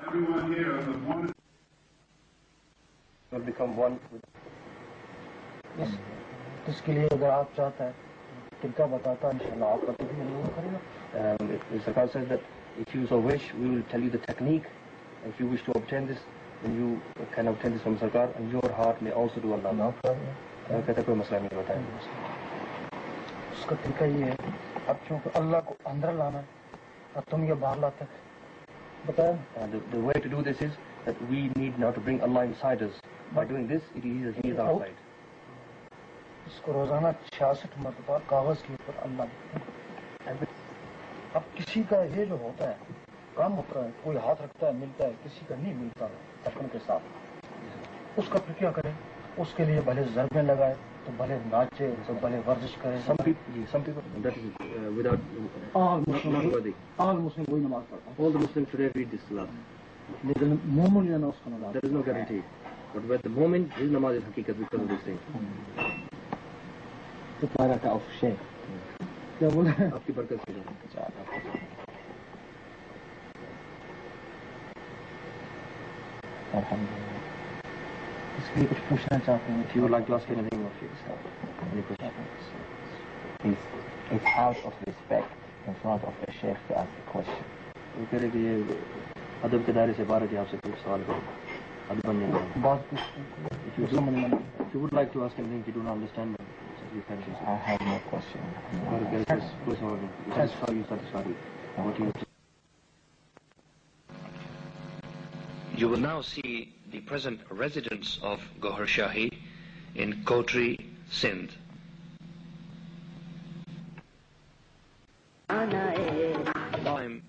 Everyone here is one. Will become one with. Yes. इसके लिए अगर आप चाहते हैं किनका बताता है इंशाल्लाह आपका तो भी नहीं करेगा. If Sarkar says that if you so wish, we will tell you the technique. If you wish to obtain this, then you can obtain this from Sarkar, and your heart may also do Allah. No problem. कहता कोई मसला नहीं होता है. उसका तरीका ये है अब क्योंकि अल्लाह को अंदर लाना है अब तुम ये बाहर लाते बताया. The way to do this is that we need now to bring Allah inside us. By doing this, He is outside. इसको रोजाना 66 मरतबा कागज के ऊपर अल्लाह. अब किसी का ये जो होता है काम होता है कोई हाथ रखता है मिलता है किसी का नहीं मिलता अपने के साथ उसका फिर क्या करें उसके लिए भले ज़रबे लगाए तो भले नाचे तो भले वर्जिश करे. Some people that is without all Muslim कोई नमाज पढ़ता. All the Muslims today read this salah. लेकिन मोमिन या ना उसका नमाज. There is no guarantee. But with the moment his namaz is hakikat because of this thing. तो पारा का ऑफ शेख क्या बोला आपकी बरकत से. अल्हम्दुलिल्लाह. इसलिए कुछ पूछना चाहते हैं. If you would like to ask anything of you, any question? It's out of respect in front of a sheikh to ask a question. वो कह रहे कि ये अदब के दायरे से बाहर है कि आपसे कुछ सवाल करो. अदब बन जाएगा. बात If you would like to ask anything you do not understand, you can just. I have no question. You will now see the present residence of Gohar Shahi in Kotri, Sindh.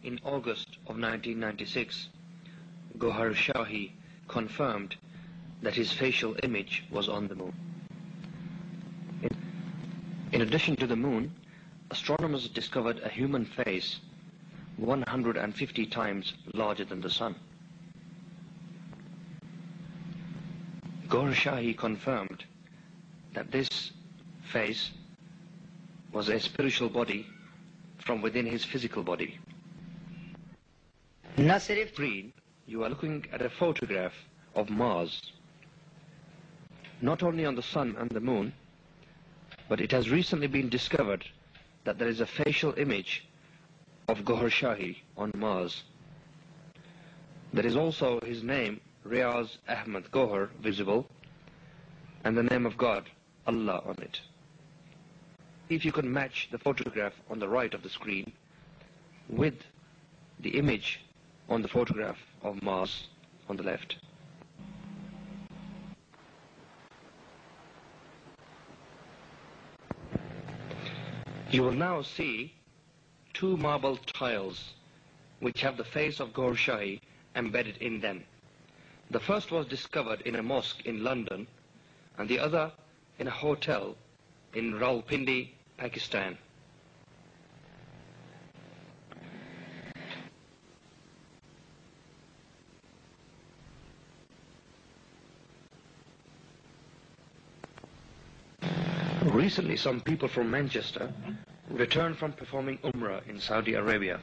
In August of 1996, Gohar Shahi confirmed that his facial image was on the moon. In addition to the moon, astronomers discovered a human face 150 times larger than the sun. Gohar Shahi confirmed that this face was a spiritual body from within his physical body. Screen, you are looking at a photograph of Mars. Not only on the sun and the moon, but it has recently been discovered that there is a facial image of Gohar Shahi on Mars. There is also his name, Riaz Ahmed Gohar, visible, and the name of God, Allah, on it. If you can match the photograph on the right of the screen with the image on the photograph of Mars on the left. You will now see two marble tiles which have the face of Gohar Shahi embedded in them. The first was discovered in a mosque in London and the other in a hotel in Rawalpindi, Pakistan. Recently, some people from Manchester returned from performing Umrah in Saudi Arabia,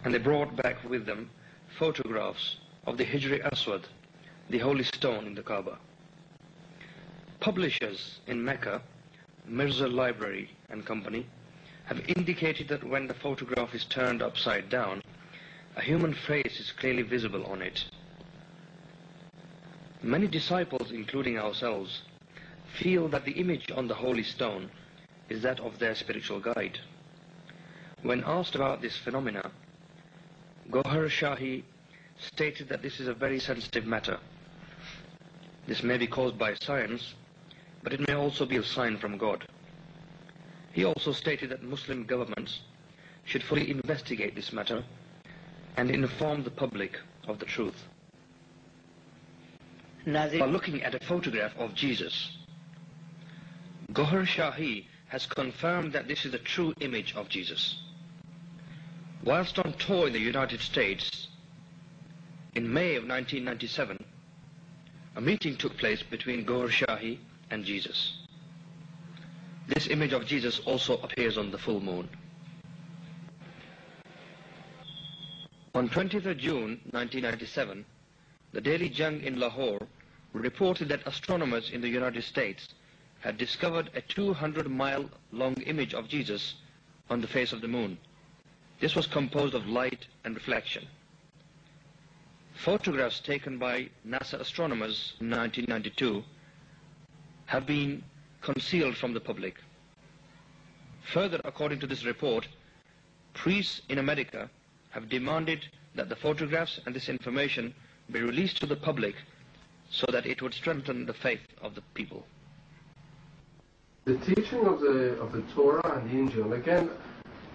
and they brought back with them photographs of the Hijri Aswad, the holy stone in the Kaaba. Publishers in Mecca, Mirza Library and Company, have indicated that when the photograph is turned upside down, a human face is clearly visible on it. Many disciples, including ourselves, feel that the image on the holy stone is that of their spiritual guide. When asked about this phenomena, Gohar Shahi stated that this is a very sensitive matter. This may be caused by science, but it may also be a sign from God. He also stated that Muslim governments should fully investigate this matter and inform the public of the truth. While looking at a photograph of Jesus, Gohar Shahi has confirmed that this is a true image of Jesus. Whilst on tour in the United States, in May of 1997, a meeting took place between Gohar Shahi and Jesus. This image of Jesus also appears on the full moon. On 20th of June 1997, the Daily Jung in Lahore reported that astronomers in the United States had discovered a 200-mile-long image of Jesus on the face of the moon. This was composed of light and reflection. Photographs taken by NASA astronomers in 1992 have been concealed from the public. Further, according to this report, priests in America have demanded that the photographs and this information be released to the public so that it would strengthen the faith of the people. The teaching of the Torah and the Injil, again,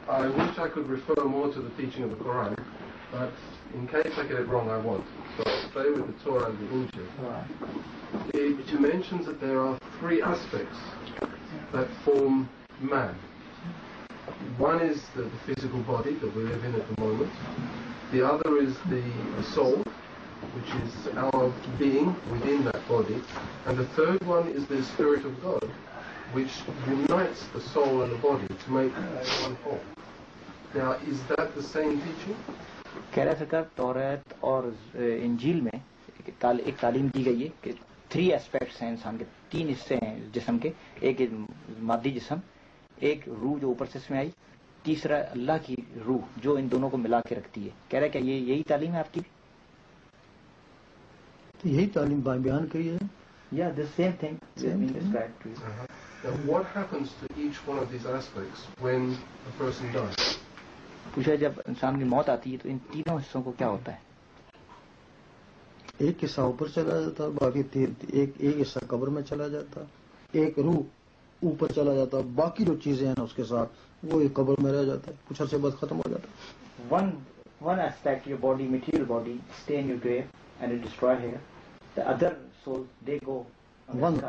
I wish I could refer more to the teaching of the Quran, but in case I get it wrong, I won't. So I'll stay with the Torah and the Injil. It mentions that there are three aspects that form man. One is the physical body that we live in at the moment. The other is the soul, which is our being within that body. And the third one is the Spirit of God, which unites the soul and the body to make one whole. Now, is that the same teaching? कह रहा सरकार तौरात और इंजील में एक तालीम दी गई है कि 3 एस्पेक्ट्स हैं इंसान के, 3 हिस्से हैं जिस्म के, एक मादी जिस्म, एक रूह जो ऊपर से इसमें आई, तीसरा अल्लाह की रूह जो इन दोनों को मिला के रखती है. कह रहा है क्या यही तालीम है आपकी? तो यही तालीम बयान करी है. Yeah, the same thing being described to you. Now, what happens to each one of these aspects when a person dies? पूछा जब इंसान की मौत आती है तो इन तीनों हिस्सों को क्या होता है? एक हिस्सा ऊपर चला जाता, बाकी एक हिस्सा कब्र में चला जाता, एक रूह ऊपर चला जाता, बाकी जो चीजें हैं उसके साथ वो एक कब्र में रह जाता है, कुछ अर्से बाद खत्म हो जाता है. One aspect, your body, material body, stay in your grave and it destroy here. The other soul, they go. One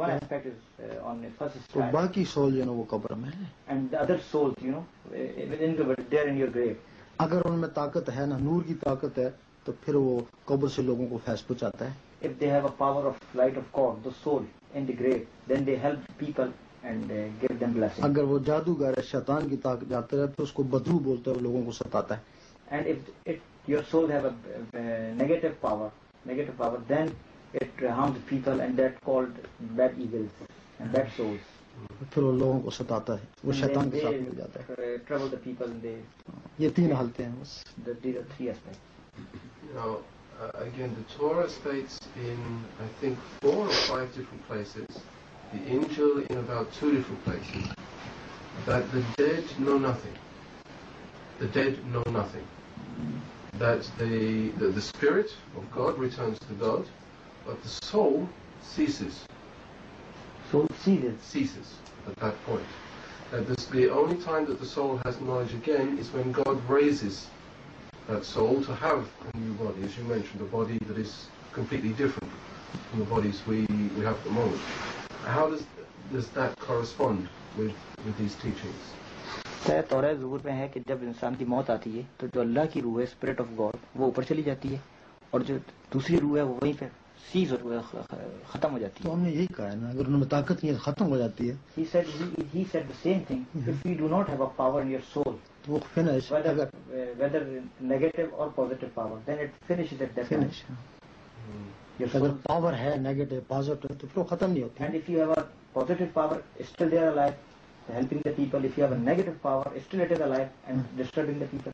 aspect is on the first तो side. बाकी सोल जो है वो कब्र में है. And the other souls, you know, within they're in your grave. अगर उनमें ताकत है ना, नूर की ताकत है, तो फिर वो कब्र से लोगों को फैज पहुंचाता है. If they have a power of light of God, the soul in the grave, then they help people and give them blessing. अगर वो जादूगर है, शैतान की ताकत जाते रहे तो उसको बदरू बोलते हैं, लोगों को सताता है. And if your soul have a negative power, then it harms people, and that called bad eagles and bad souls. फिर वो लोगों को सताता है, वो शैतान के साथ मिल जाता है. Trouble the people, and they. ये 3 हालतें हैं बस. These are 3 aspects. You know, again, the Torah states in, I think, 4 or 5 different places, the Injil in about 2 different places, that the dead know nothing. The dead know nothing. That the Spirit of God returns to God, but the soul ceases. Soul ceases. Ceases at that point. That the only time that the soul has knowledge again is when God raises that soul to have a new body, as you mentioned, a body that is completely different from the bodies we have at the moment. How does that correspond with these teachings? तौरात ज़बूर में है कि जब इंसान की मौत आती है तो जो अल्लाह की रूह है, स्पिरिट ऑफ गॉड, वो ऊपर चली जाती है और जो दूसरी रूह है वो वहीं पे सीज खत्म हो जाती है. तो हमने यही कहा है ना, अगर उनमें ताकत नहीं है खत्म हो जाती है. He said the same thing. If we do not have a power in your soul, तो वो finish, whether negative or positive power, then it finishes at that time. अगर पावर है नेगेटिव पॉजिटिव तो फिर खत्म नहीं होती. And if you have a positive power, still they are alive, helping the people. If you have a negative power, still it is alive and disturbing the people.